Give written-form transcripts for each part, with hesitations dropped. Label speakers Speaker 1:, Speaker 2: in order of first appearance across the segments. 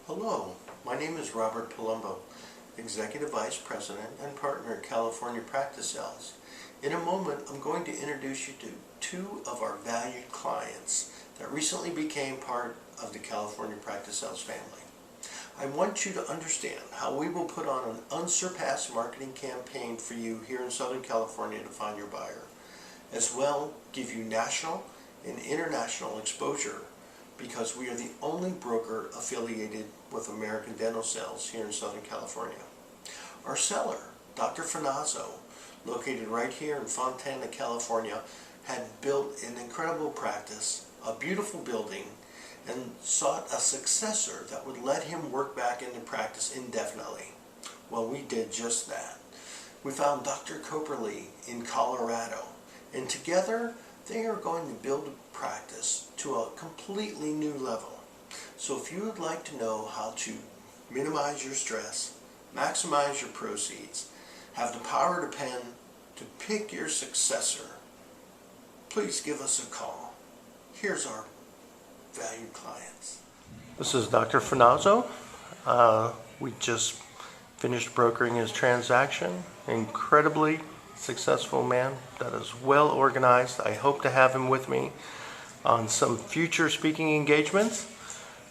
Speaker 1: Hello, my name is Robert Palumbo, Executive Vice President and Partner at California Practice Sales. In a moment, I'm going to introduce you to two of our valued clients that recently became part of the California Practice Sales family. I want you to understand how we will put on an unsurpassed marketing campaign for you here in Southern California to find your buyer, as well give you national and international exposure because we are the only broker affiliated with American Dental Sales here in Southern California. Our seller, Dr. Finazzo, located right here in Fontana, California, had built an incredible practice, a beautiful building, and sought a successor that would let him work back into practice indefinitely. Well, we did just that. We found Dr. Kopperly in Colorado, and together they are going to build a practice to a completely new level. So if you would like to know how to minimize your stress, maximize your proceeds, have the power to pen to pick your successor, please give us a call. Here's our valued clients. This is Dr. Finazzo. We just finished brokering his transaction. Incredibly successful man that is well organized. I hope to have him with me on some future speaking engagements.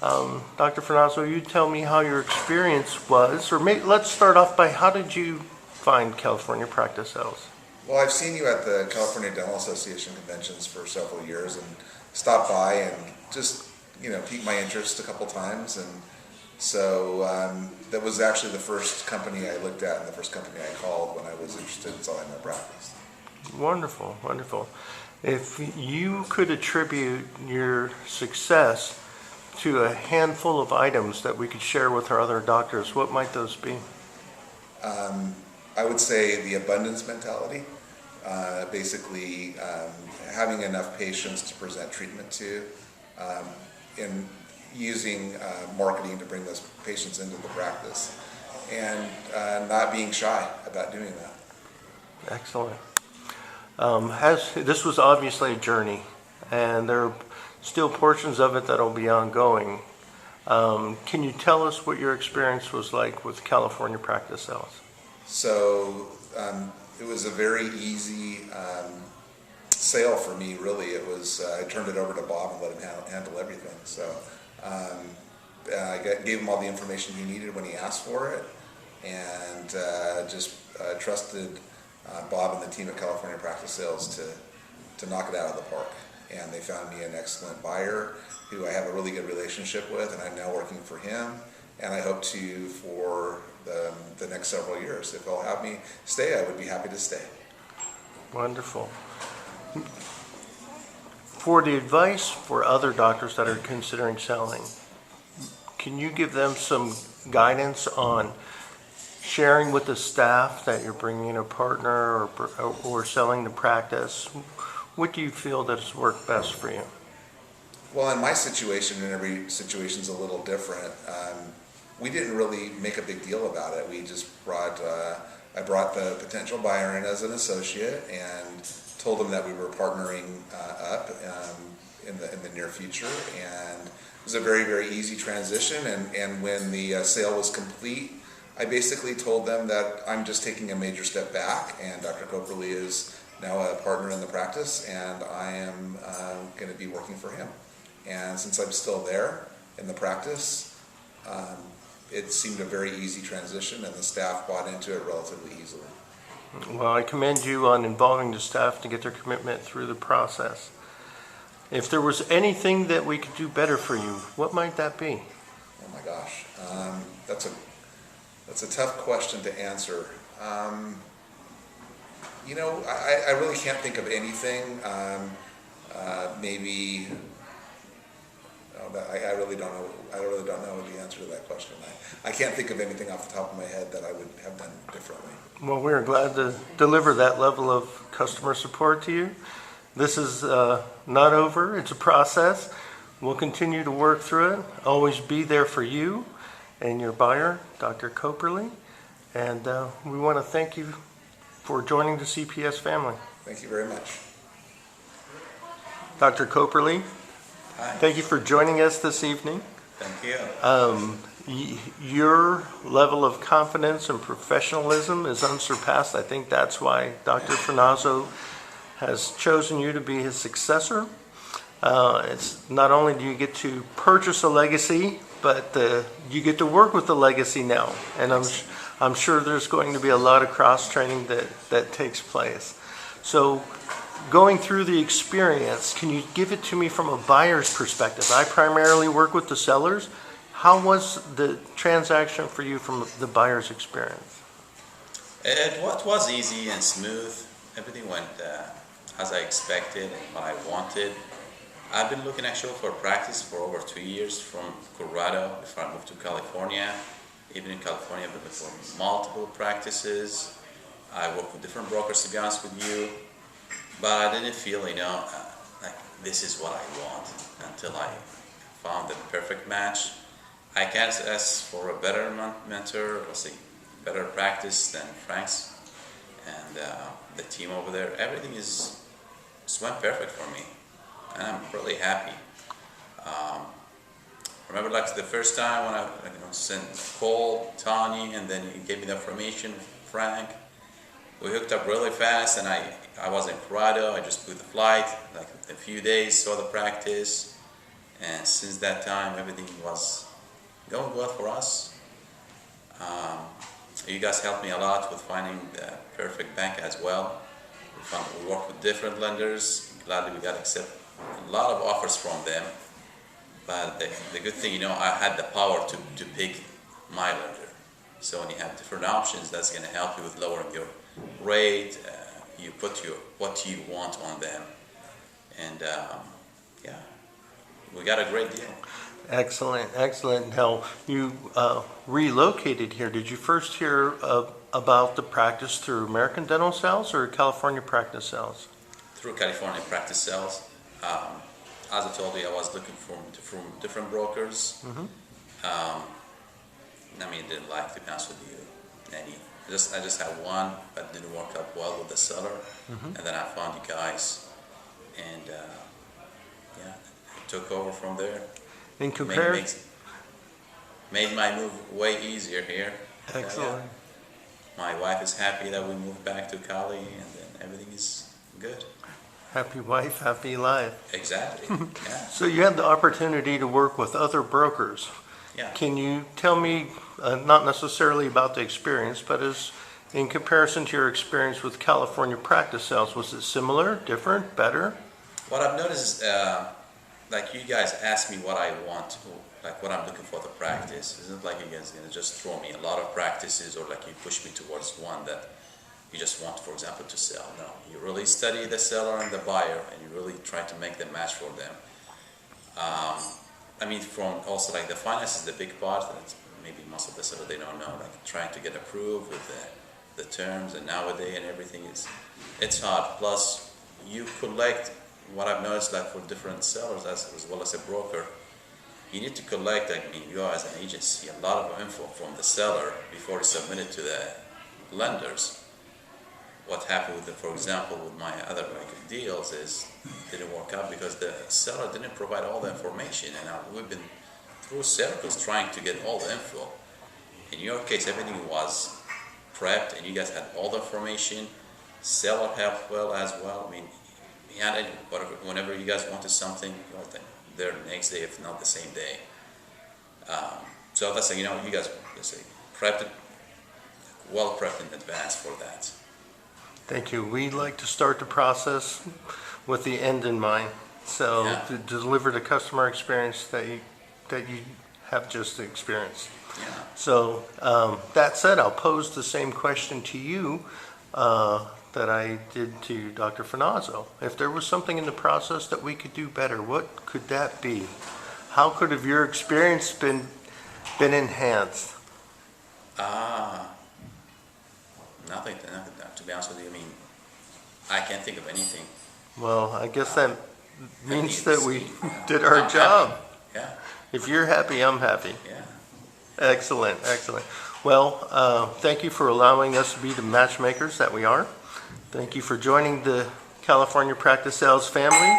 Speaker 1: Dr. Finazzo, you tell me how your experience was, or let's start off by how did you find California Practice Sales?
Speaker 2: Well, I've seen you at the California Dental Association conventions for several years and stopped by and just, piqued my interest a couple times. And so that was actually the first company I looked at and the first company I called when I was interested in selling my practice.
Speaker 1: Wonderful, wonderful. If you could attribute your success to a handful of items that we could share with our other doctors, what might those be?
Speaker 2: I would say the abundance mentality, basically having enough patients to present treatment to, and using marketing to bring those patients into the practice, and not being shy about doing that.
Speaker 1: Excellent. This was obviously a journey, and there are still portions of it that will be ongoing. Can you tell us what your experience was like with California Practice Sales?
Speaker 2: So it was a very easy sale for me, really. It was I turned it over to Bob and let him handle everything. So I gave him all the information he needed when he asked for it, and just trusted Bob and the team at California Practice Sales to knock it out of the park. And they found me an excellent buyer who I have a really good relationship with, and I'm now working for him, and I hope to for the next several years. If they'll have me stay, I would be happy to stay.
Speaker 1: Wonderful. For the advice for other doctors that are considering selling, can you give them some guidance on sharing with the staff that you're bringing a partner or selling the practice? What do you feel that has worked best for you?
Speaker 2: Well, in my situation, and every situation's a little different, we didn't really make a big deal about it. We just I brought the potential buyer in as an associate and told them that we were partnering up in the near future, and it was a very, very easy transition. And when the sale was complete, I basically told them that I'm just taking a major step back, and Dr. Kopperly is now a partner in the practice, and I am going to be working for him. And since I'm still there in the practice, it seemed a very easy transition, and the staff bought into it relatively easily.
Speaker 1: Well, I commend you on involving the staff to get their commitment through the process. If there was anything that we could do better for you, what might that be?
Speaker 2: Oh my gosh, that's a tough question to answer. I really can't think of anything. Maybe. I really don't know. I really don't know the answer to that question. I can't think of anything off the top of my head that I would have done differently.
Speaker 1: Well, we're glad to deliver that level of customer support to you. This is not over. It's a process. We'll continue to work through it. Always be there for you and your buyer, Dr. Kopperly. And we want to thank you for joining the CPS family.
Speaker 2: Thank you very much.
Speaker 1: Dr. Kopperly,
Speaker 3: Hi.
Speaker 1: thank you for joining us this evening.
Speaker 3: Thank you.
Speaker 1: Your level of confidence and professionalism is unsurpassed. I think that's why Dr. Finazzo has chosen you to be his successor. It's not only do you get to purchase a legacy, but you get to work with the legacy now. And I'm sure there's going to be a lot of cross-training that takes place. So going through the experience, can you give it to me from a buyer's perspective? I primarily work with the sellers. How was the transaction for you from the buyer's experience?
Speaker 3: It was easy and smooth. Everything went as I expected and what I wanted. I've been looking actually for practice for over 2 years from Colorado before I moved to California. Even in California, I've been looking for multiple practices. I worked with different brokers, to be honest with you, but I didn't feel, like this is what I want until I found the perfect match. I can't ask for a better mentor, or say better practice than Frank's and the team over there. Everything went perfect for me, and I'm really happy. Remember, like the first time when I sent Cole, Tony, and then he gave me the information, Frank. We hooked up really fast, and I was in Colorado. I just booked the flight, like a few days, saw the practice, and since that time, everything was going well for us. You guys helped me a lot with finding the perfect bank as well. We worked with different lenders. Gladly we got a lot of offers from them. But the good thing, I had the power to pick my lender. So when you have different options, that's going to help you with lowering your rate. You put what you want on them, and yeah, we got a great deal.
Speaker 1: Excellent, excellent. Now, you relocated here. Did you first hear about the practice through American Dental Sales or California Practice Sales?
Speaker 3: Through California Practice Sales. As I told you, I was looking from different brokers.
Speaker 1: Mm-hmm.
Speaker 3: Didn't like, to be honest with you, any. I just had one, but it didn't work out well with the seller.
Speaker 1: Mm-hmm.
Speaker 3: And then I found you guys, and took over from there.
Speaker 1: And compare.
Speaker 3: Made my move way easier here.
Speaker 1: Excellent.
Speaker 3: My wife is happy that we moved back to Cali, and then everything is good.
Speaker 1: Happy wife, happy life.
Speaker 3: Exactly. Yeah.
Speaker 1: So you had the opportunity to work with other brokers.
Speaker 3: Yeah.
Speaker 1: Can you tell me, not necessarily about the experience, but in comparison to your experience with California Practice Sales, was it similar, different, better?
Speaker 3: What I've noticed is, like you guys ask me what I want, like what I'm looking for the practice. It's not like you guys are gonna just throw me a lot of practices, or like you push me towards one that you just want, for example, to sell. No, you really study the seller and the buyer, and you really try to make the match for them. From also like the finance is the big part that maybe most of the sellers they don't know, like trying to get approved with the terms, and nowadays and everything it's hard. Plus you collect, what I've noticed, like for different sellers as well as a broker, you need to collect, you as an agency, a lot of info from the seller before you submit it to the lenders. What happened with for example, with my other deals is didn't work out because the seller didn't provide all the information, and we've been through circles trying to get all the info. In your case, everything was prepped, and you guys had all the information. Seller helped well as well. Whenever you guys wanted something, there next day, if not the same day. So that's you guys prepped it, well prepped in advance for that.
Speaker 1: Thank you. We like to start the process with the end in mind. So
Speaker 3: Yeah.
Speaker 1: to deliver the customer experience that you have just experienced.
Speaker 3: Yeah.
Speaker 1: So that said, I'll pose the same question to you that I did to Dr. Finazzo. If there was something in the process that we could do better, what could that be? How could have your experience been enhanced?
Speaker 3: Nothing, to be honest with you. I can't think of anything.
Speaker 1: Well, I guess that means that we
Speaker 3: Yeah.
Speaker 1: did our
Speaker 3: I'm
Speaker 1: job.
Speaker 3: happy. Yeah,
Speaker 1: If you're happy, I'm happy.
Speaker 3: yeah.
Speaker 1: Excellent, excellent. Well, thank you for allowing us to be the matchmakers that we are. Thank you for joining the California Practice Sales family.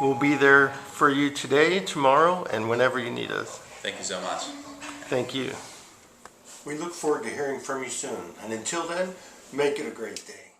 Speaker 1: We'll be there for you today, tomorrow, and whenever you need us.
Speaker 3: Thank you so much.
Speaker 4: Thank you.
Speaker 1: We look forward to hearing from you soon, and until then, make it a great day.